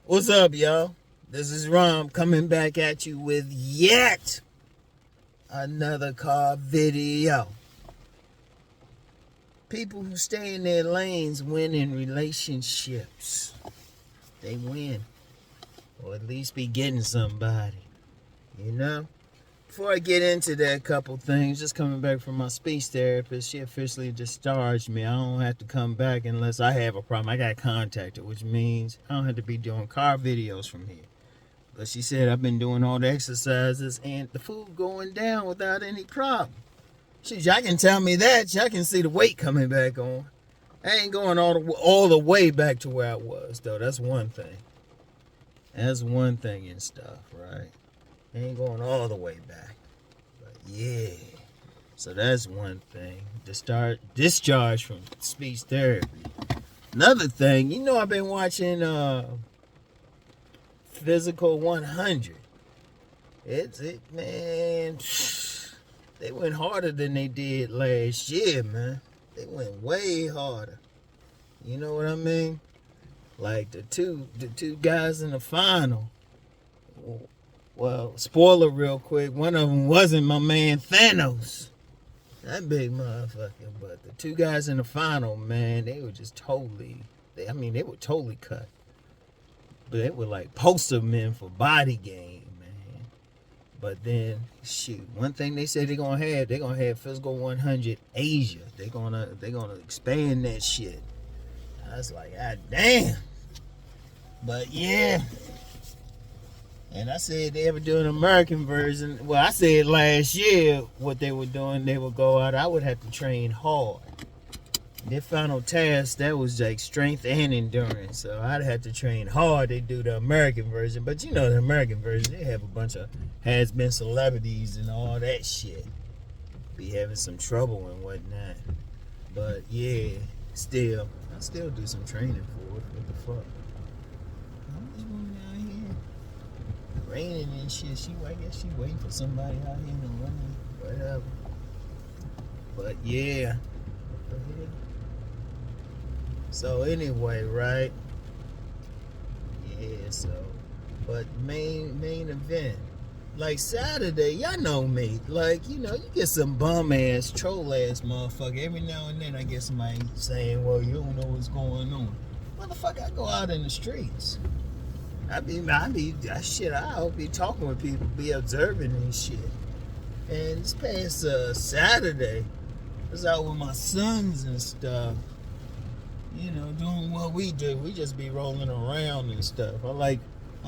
What's up, y'all? This is Rom coming back at you with yet another car video. People who stay in their lanes win in relationships. They win. Or at least be getting somebody. You know? Before I get into that couple things, just coming back from my speech therapist, she officially discharged me. I don't have to come back unless I have a problem. I got contacted, which means I don't have to be doing car videos from here. But she said I've been doing all the exercises and the food going down without any problem. Y'all can tell me that. Y'all can see the weight coming back on. I ain't going all the way back to where I was, though. That's one thing. That's one thing and stuff, right? I ain't going all the way back. But yeah. So that's one thing. Discharge from speech therapy. Another thing, I've been watching Physical 100. Man. They went harder than they did last year, man. They went way harder. You know what I mean? Like the two guys in the final. Well, spoiler real quick. One of them wasn't my man Thanos. That big motherfucker. But the two guys in the final, man, they were just totally, they were totally cut. But they were like poster men for body game, man. But then, shoot, one thing they said they're gonna have Physical 100 Asia. They're gonna expand that shit. I was like, God damn. But yeah. And I said they ever do an American version. Well, I said last year what they were doing, they would go out. I would have to train hard. Their final task, that was like strength and endurance. So I'd have to train hard. They do the American version. But the American version, they have a bunch of has-been celebrities and all that shit. Be having some trouble and whatnot. But yeah, I still do some training for it. What the fuck? I'm just going out here. Raining and shit. I guess she waiting for somebody out here in the rain. Whatever. But yeah. So anyway, right? Yeah, but main event. Like Saturday, y'all know me. Like, you get some bum ass, troll ass motherfucker. Every now and then I get somebody saying, well, you don't know what's going on. Motherfucker, I go out in the streets. I'll be talking with people, be observing and shit. And this past Saturday, I was out with my sons and stuff, doing what we do. We just be rolling around and stuff. I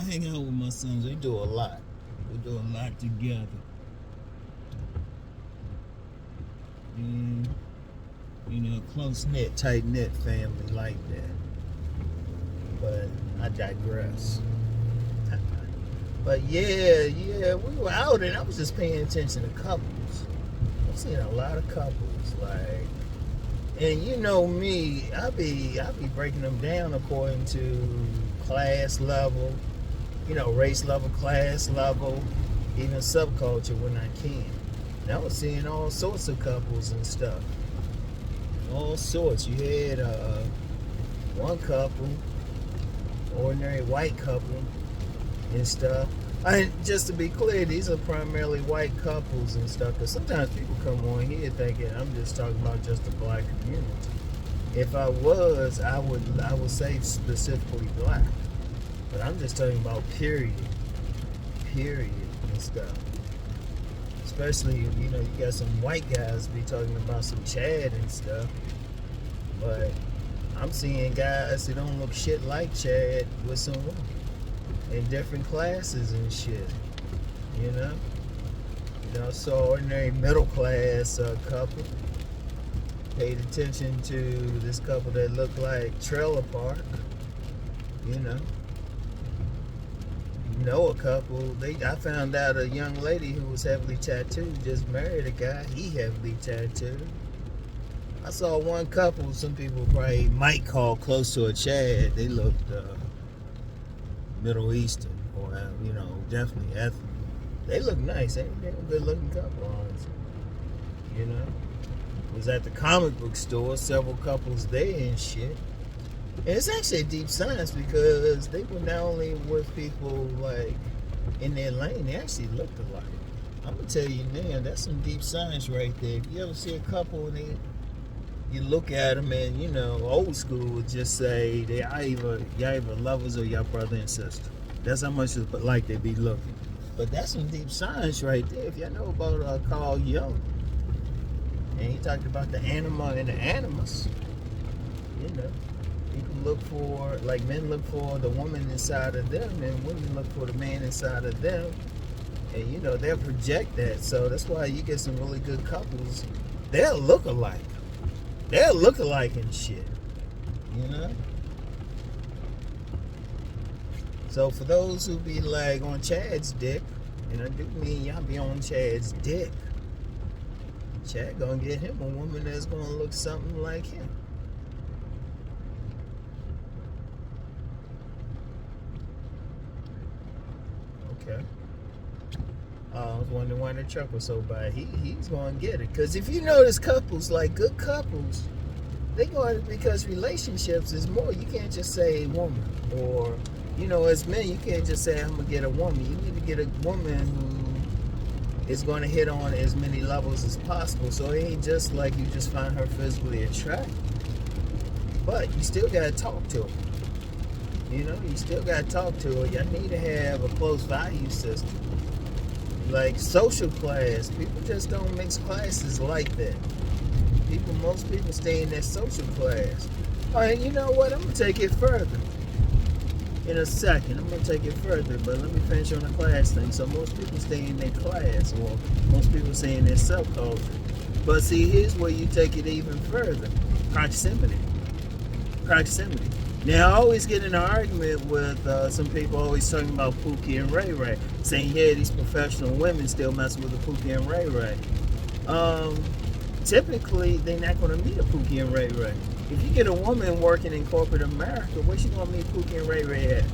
hang out with my sons. We do a lot. We do a lot together. And, close-knit, tight-knit family like that. But I digress. But yeah, we were out and I was just paying attention to couples. I'm seeing a lot of couples, and me, I be breaking them down according to class level, race level, class level, even subculture when I can. And I was seeing all sorts of couples and stuff. All sorts. You had one couple, ordinary white couple and stuff. Just to be clear, these are primarily white couples and stuff, because sometimes people come on here thinking I'm just talking about just the black community. If I was, I would say specifically black, but I'm just talking about period and stuff. Especially, you got some white guys be talking about some Chad and stuff, but I'm seeing guys that don't look shit like Chad with some women in different classes and shit, so ordinary middle class couple. Paid attention to this couple that looked like Trailer Park, a couple. I found out a young lady who was heavily tattooed just married a guy, he heavily tattooed. I saw one couple, some people probably might call close to a Chad. They looked Middle Eastern, or definitely ethnic. They look nice. They're a good looking couple, honestly. Was at the comic book store, several couples there and shit. And it's actually a deep science because they were not only with people like in their lane, they actually looked alike. I'm gonna tell you now, that's some deep science right there. If you ever see a couple and you look at them and old school would just say y'all either lovers or y'all brother and sister. That's how much like they be looking. But that's some deep science right there. If y'all know about Carl Jung, and he talked about the anima and the animus, people look for, like men look for the woman inside of them, and women look for the man inside of them. And they'll project that. So that's why you get some really good couples. They'll look alike. They'll look alike and shit. So for those who be like on Chad's dick, and I do mean y'all be on Chad's dick, Chad gonna get him a woman that's gonna look something like him. Okay. I was wondering why the truck was so bad. He's going to get it. Because if you notice couples, like good couples, they go at it because relationships is more. You can't just say a woman. Or, as men, you can't just say, I'm going to get a woman. You need to get a woman who is going to hit on as many levels as possible. So it ain't just like you just find her physically attractive. But you still got to talk to her. You still got to talk to her. Y'all need to have a close value system. Like social class, people just don't mix classes like that. Most people stay in their social class. All right, you know what? I'm gonna take it further in a second. I'm gonna take it further, but let me finish on the class thing. So most people stay in their class, or most people stay in their subculture. But see, here's where you take it even further: proximity. Proximity. Now, I always get in an argument with some people always talking about Pookie and Ray Ray, saying, yeah, these professional women still messing with the Pookie and Ray Ray. Typically, they're not going to meet a Pookie and Ray Ray. If you get a woman working in corporate America, where's she going to meet Pookie and Ray Ray at?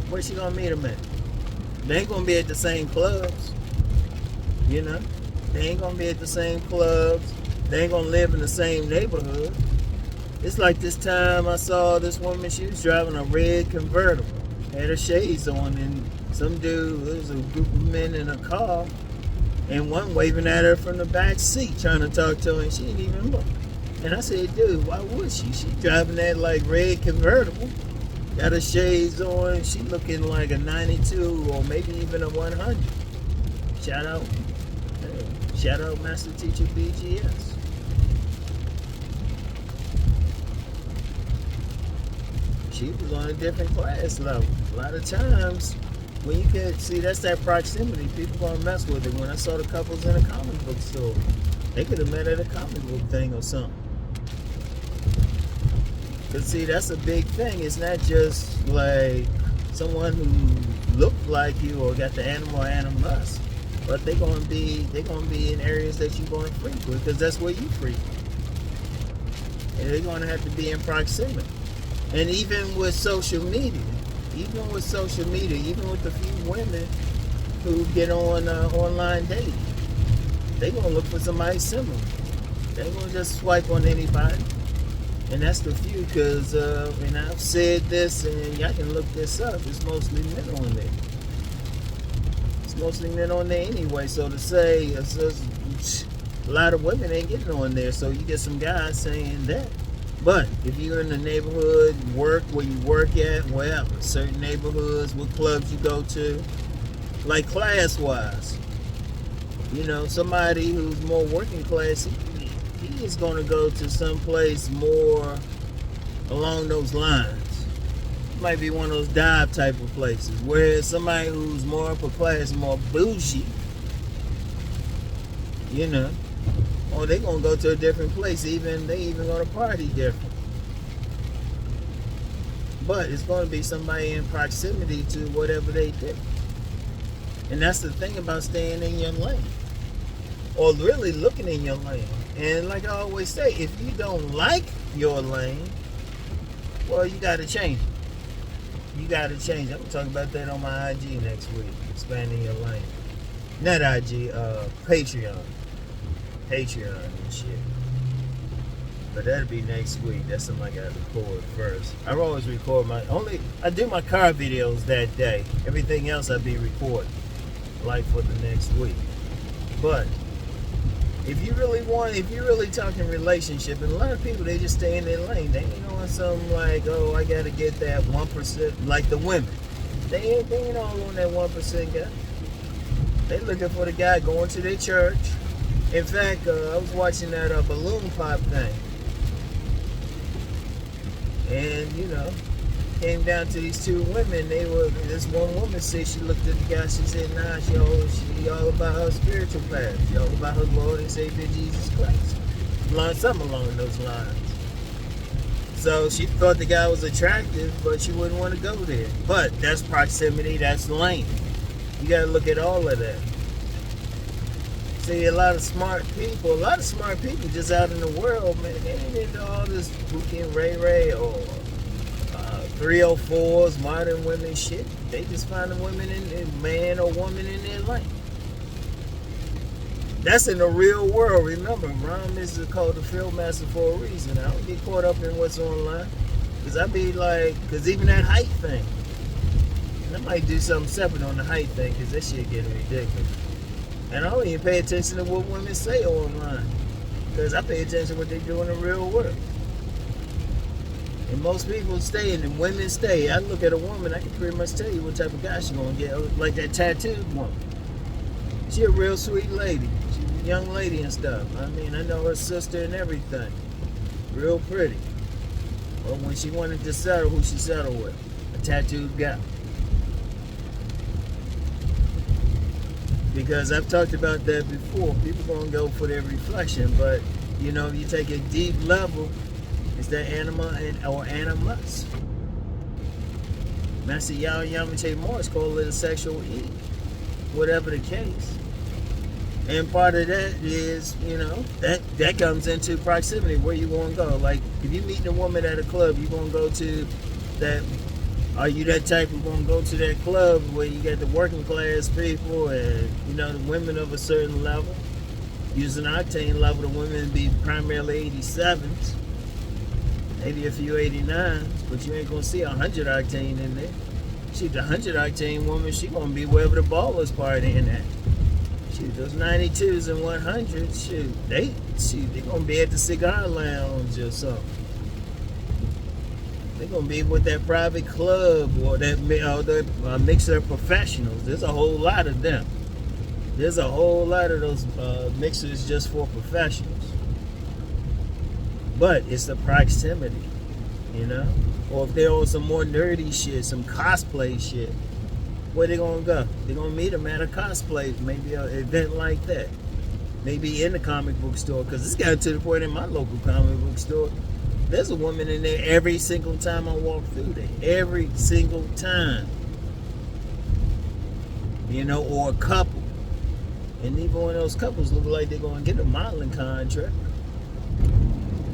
Where's she going to meet them at? They ain't going to be at the same clubs. They ain't going to be at the same clubs. They ain't going to live in the same neighborhood. It's like this time I saw this woman, she was driving a red convertible, had her shades on, and some dude, there was a group of men in a car, and one waving at her from the back seat, trying to talk to her, and she didn't even look. And I said, dude, why would she? She driving that like red convertible, got her shades on, she looking like a 92 or maybe even a 100. Shout out Master Teacher BGS. She was on a different class level. A lot of times, when you can see, that's that proximity. People gonna mess with it. When I saw the couples in a comic book store, they could have met at a comic book thing or something. But see, that's a big thing. It's not just like someone who looked like you or got the animal animus, but they're gonna be in areas that you're gonna frequent because that's where you frequent, and they're gonna have to be in proximity. And even with social media, even with the few women who get on online dating, they're going to look for somebody similar. They ain't going to just swipe on anybody. And that's the few, because, and I've said this, and y'all can look this up, it's mostly men on there. It's mostly men on there anyway, so to say, a lot of women ain't getting on there, so you get some guys saying that. But if you're in the neighborhood, where you work at, wherever, certain neighborhoods, what clubs you go to, like class-wise, somebody who's more working class, he is going to go to some place more along those lines. It might be one of those dive type of places. Whereas somebody who's more upper class, more bougie, or they're going to go to a different place. They even going to party different. But it's going to be somebody in proximity to whatever they do. And that's the thing about staying in your lane. Or really looking in your lane. And like I always say, if you don't like your lane, well, you got to change it. You got to change it. I'm going to talk about that on my IG next week. Expanding your lane. Not IG, Patreon and shit. But that'll be next week. That's something I gotta record first. I always record I do my car videos that day. Everything else I be recording, like for the next week. But if you're really talking relationship, and a lot of people, they just stay in their lane. They ain't on something like, oh, I gotta get that 1%, like the women. They ain't all on that 1% guy. They looking for the guy going to their church. In fact, I was watching that balloon pop thing. And, came down to these two women. This one woman said, she looked at the guy, she said, nah, she all about her spiritual path. She all about her Lord and Savior Jesus Christ. Something along those lines. So she thought the guy was attractive, but she wouldn't want to go there. But that's proximity, that's lane. You got to look at all of that. See, a lot of smart people just out in the world, man, they ain't into all this Pookie and Ray Ray or 304s, modern women shit. They just find a man or woman in their lane. That's in the real world. Remember, Rom is called the field master for a reason. I don't get caught up in what's online. Because I be like, because even that height thing, I might do something separate on the height thing, because that shit getting ridiculous. And I don't even pay attention to what women say online, because I pay attention to what they do in the real world. And most people stay, and women stay. I look at a woman, I can pretty much tell you what type of guy she's going to get. Like that tattooed woman. She a real sweet lady. She's a young lady and stuff. I mean, I know her sister and everything. Real pretty. But when she wanted to settle, who she settled with? A tattooed guy. Because I've talked about that before. People gonna go for their reflection, but if you take a deep level, it's that anima or animus. Master Yao Yamache Morris called it a sexual E. Whatever the case. And part of that is, that comes into proximity, where you gonna go. Like, if you meeting a woman at a club, you gonna go to that. Are you that type who's going to go to that club where you got the working class people and, the women of a certain level? Using octane level, the women be primarily 87s, maybe a few 89s, but you ain't going to see 100 octane in there. Shoot, the 100 octane woman, she going to be wherever the ballers partying at. Shoot, those 92s and 100s, they going to be at the cigar lounge or something. They're going to be with that private club or that mixer of professionals. There's a whole lot of them. There's a whole lot of those mixers just for professionals. But it's the proximity, Or if they're on some more nerdy shit, some cosplay shit, where they going to go? They're going to meet them at a cosplay, maybe an event like that. Maybe in the comic book store, because it's gotten to the point in my local comic book store, there's a woman in there every single time I walk through there. Every single time. Or a couple. And even one of those couples look like they're going to get a modeling contract.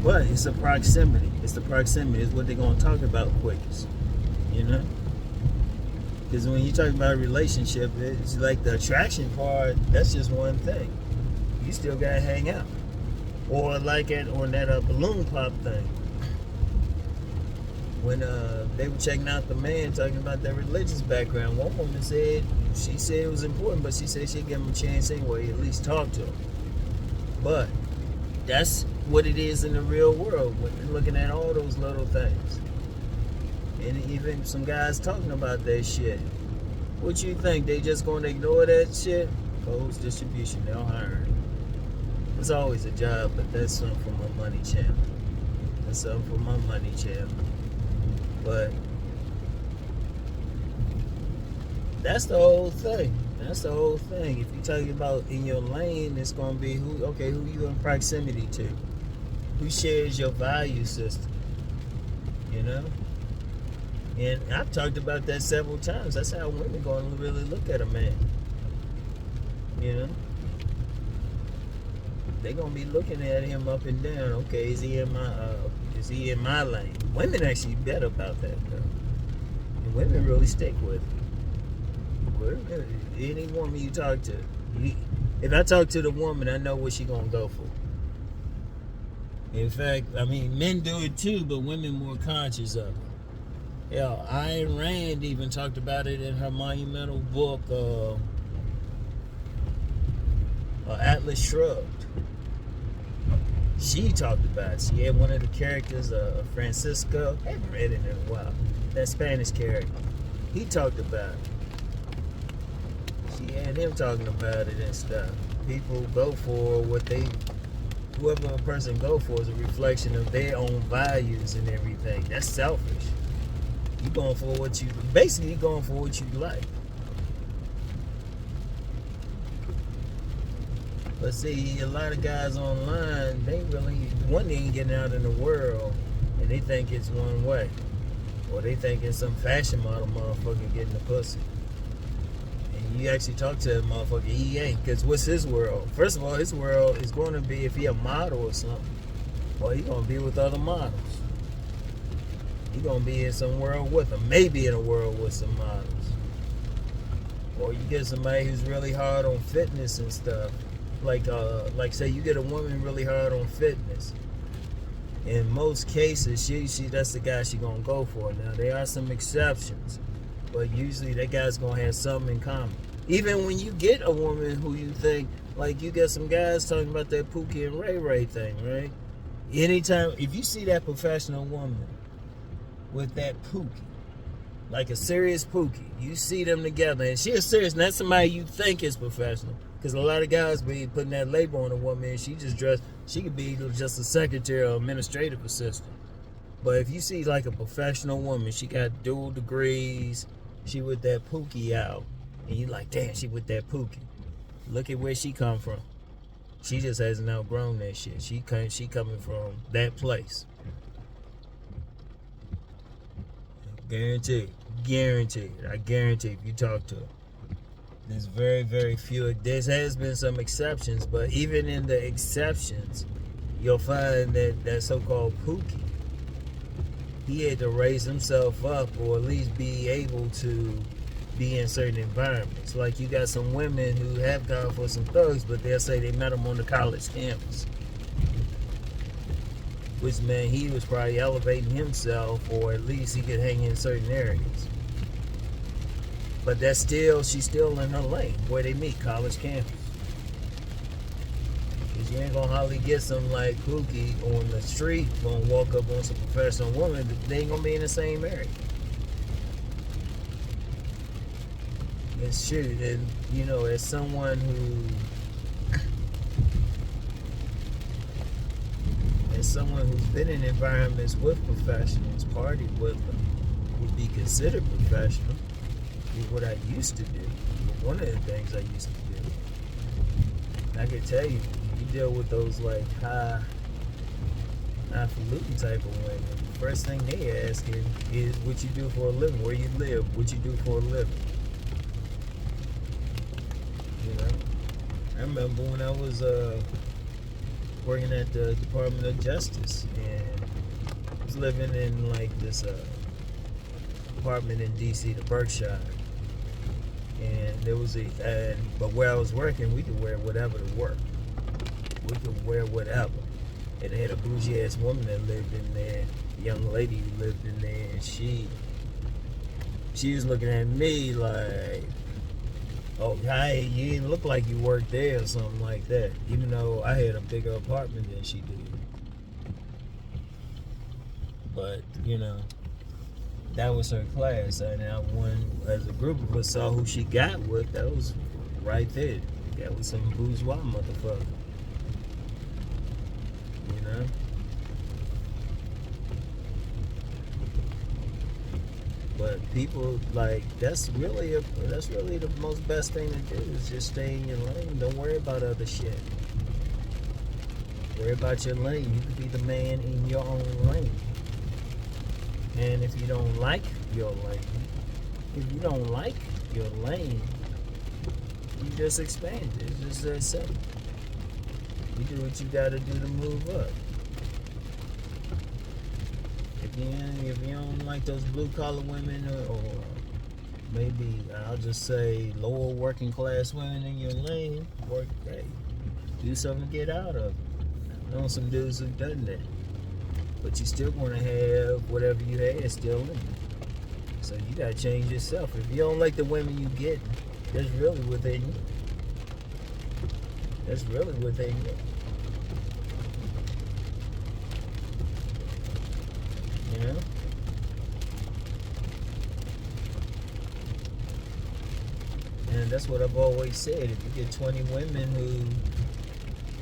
But it's a proximity. It's the proximity. It's what they're going to talk about quickest. Because when you talk about a relationship, it's like the attraction part, that's just one thing. You still got to hang out. Or like on that balloon pop thing. When they were checking out the man, talking about their religious background, one woman said, she said it was important, but she said she'd give him a chance anyway, at least talk to him. But that's what it is in the real world, when looking at all those little things. And even some guys talking about that shit. What you think? They just going to ignore that shit? Codes distribution, they'll hire it. It's always a job, but that's something for my money channel. That's something for my money channel. But that's the whole thing. That's the whole thing. If you're talking about in your lane, it's going to be who you in proximity to. Who shares your value system. And I've talked about that several times. That's how women going to really look at a man. They're going to be looking at him up and down. Okay, is he in my lane? Women actually bet about that, though. And women really stick with it. Any woman you talk to, if I talk to the woman, I know what she going to go for. In fact, I mean, men do it too, but women more conscious of it. Hell, Ayn Rand even talked about it in her monumental book, Atlas Shrugged. She talked about it. She had one of the characters, Francisco. I haven't read it in a while. That Spanish character. He talked about it. She had him talking about it and stuff. People go for what they, whoever a person go for is a reflection of their own values and everything. That's selfish. You going for what you, basically going for what you like. But see, a lot of guys online, they ain't getting out in the world, and they think it's one way. Or they think it's some fashion model motherfucker getting the pussy. And you actually talk to that motherfucker, he ain't. Because what's his world? First of all, his world is going to be, if he a model or something, well, he going to be with other models. He going to be in some world with them. Maybe in a world with some models. Or you get somebody who's really hard on fitness and stuff. Like say you get a woman really hard on fitness. In most cases, she that's the guy she gonna go for. Now there are some exceptions, but usually that guy's gonna have something in common. Even when you get a woman who you think, like you get some guys talking about that Pookie and Ray Ray thing, right? Anytime, if you see that professional woman with that Pookie, like a serious Pookie, you see them together, and she is serious, not somebody you think is professional. Because a lot of guys be putting that label on a woman, and she could be just a secretary or administrative assistant. But if you see like a professional woman, she got dual degrees, she with that Pookie out, and you like, damn, she with that Pookie. Look at where she come from. She just hasn't outgrown that shit. She coming from that place. Guaranteed. I guarantee if you talk to her. There's very, very few. There has been some exceptions, but even in the exceptions, you'll find that so-called Pookie, he had to raise himself up or at least be able to be in certain environments. Like you got some women who have gone for some thugs, but they'll say they met him on the college campus. Which meant he was probably elevating himself, or at least he could hang in certain areas. But she's still in her lane where they meet, college campus. Because you ain't gonna hardly get some like Pookie on the street, gonna walk up on some professional woman, they ain't gonna be in the same area. It's true, and you know, as someone who's been in environments with professionals, partied with them, would be considered professional. What I used to do, one of the things I used to do, I can tell you, you deal with those like highfalutin type of women, the first thing they asking is what you do for a living, where you live, what you do for a living. You know, I remember when I was working at the Department of Justice, and I was living in like this apartment in DC, the Berkshire. And there was but where I was working, we could wear whatever to work. We could wear whatever. And they had a bougie ass woman that lived in there, a young lady who lived in there, and she was looking at me like, oh, hey, you didn't look like you worked there or something like that. Even though I had a bigger apartment than she did. But, you know, that was her class, and as a group of us saw who she got with, that was right there. That was some bourgeois motherfucker. You know? But people like that's really the most best thing to do is just stay in your lane. Don't worry about other shit. Worry about your lane. You can be the man in your own lane. And if you don't like your lane, you just expand it. It's just that simple. You do what you gotta do to move up. If you don't like those blue collar women or maybe I'll just say lower working class women in your lane, do something to get out of it. Known some dudes who've done that. But you still want to have whatever you had still in you. So you gotta change yourself. If you don't like the women you get, that's really within you. That's really within you. You know? And that's what I've always said. If you get 20 women who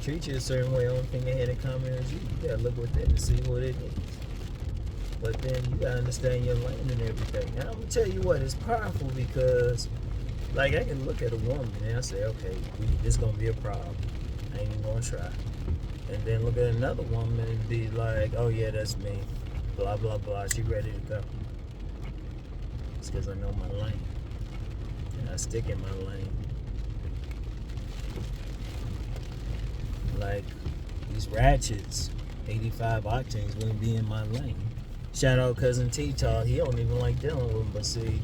treat you a certain way, only thing they had in common is you gotta look within and see what it is. But then you gotta understand your lane and everything. Now I'm gonna tell you what, it's powerful because like I can look at a woman and I say, okay, this is gonna be a problem. I ain't even gonna try. And then look at another woman and be like, oh yeah, that's me. Blah blah blah. She ready to go. It's because I know my lane. And I stick in my lane. Like these ratchets, 85 octanes wouldn't be in my lane. Shout out Cousin T-Talk. He don't even like dealing with him, but see,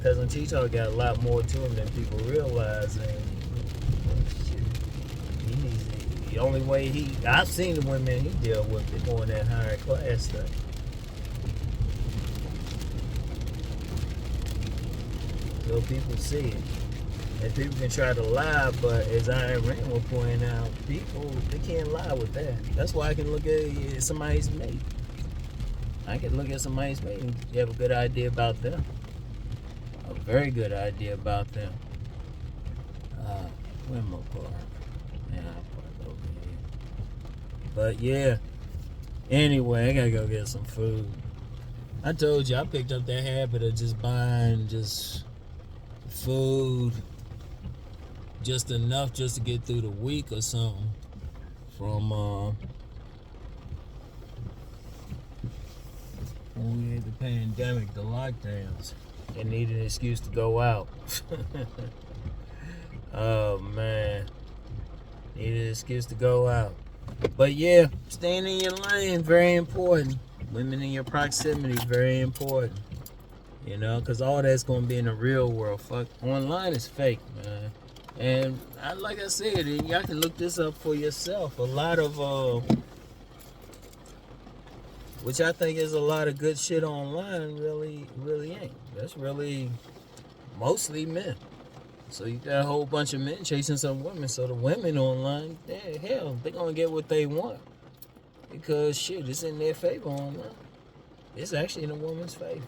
Cousin T-Talk got a lot more to him than people realize. And shit, the only way I've seen the women he deal with, they more in that higher class stuff. So people see it. And people can try to lie, but as Iron Rand will point out, people, they can't lie with that. That's why I can look at somebody's mate. I can look at somebody's mate and you have a good idea about them. A very good idea about them. Where's my car? Yeah, I'll park over here. But yeah. Anyway, I gotta go get some food. I told you I picked up that habit of just buying just food, just enough just to get through the week or something. From when we had the pandemic, the lockdowns, and needed an excuse to go out. Oh man, needed an excuse to go out. But yeah, staying in your lane, very important. Women in your proximity, very important. You know, because all that's going to be in the real world. Fuck, online is fake, man. And like I said, y'all can look this up for yourself. A lot of, which I think is a lot of good shit online, really ain't. That's really mostly men. So you got a whole bunch of men chasing some women. So the women online, yeah, hell, they're going to get what they want. Because shit, it's in their favor online. It's actually in a woman's favor.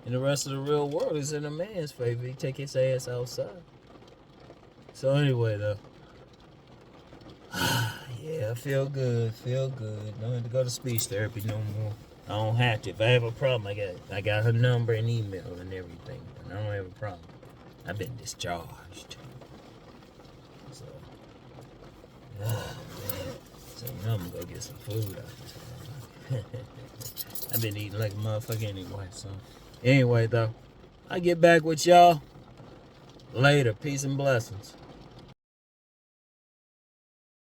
And the rest of the real world is in a man's favor. He take his ass outside. So anyway, though. Yeah, I feel good. Don't have to go to speech therapy no more. I don't have to. If I have a problem, I got her number and email and everything. And I don't have a problem. I've been discharged. So, man. So now I'm gonna go get some food out. I've been eating like a motherfucker anyway, so. Anyway, though, I get back with y'all later. Peace and blessings.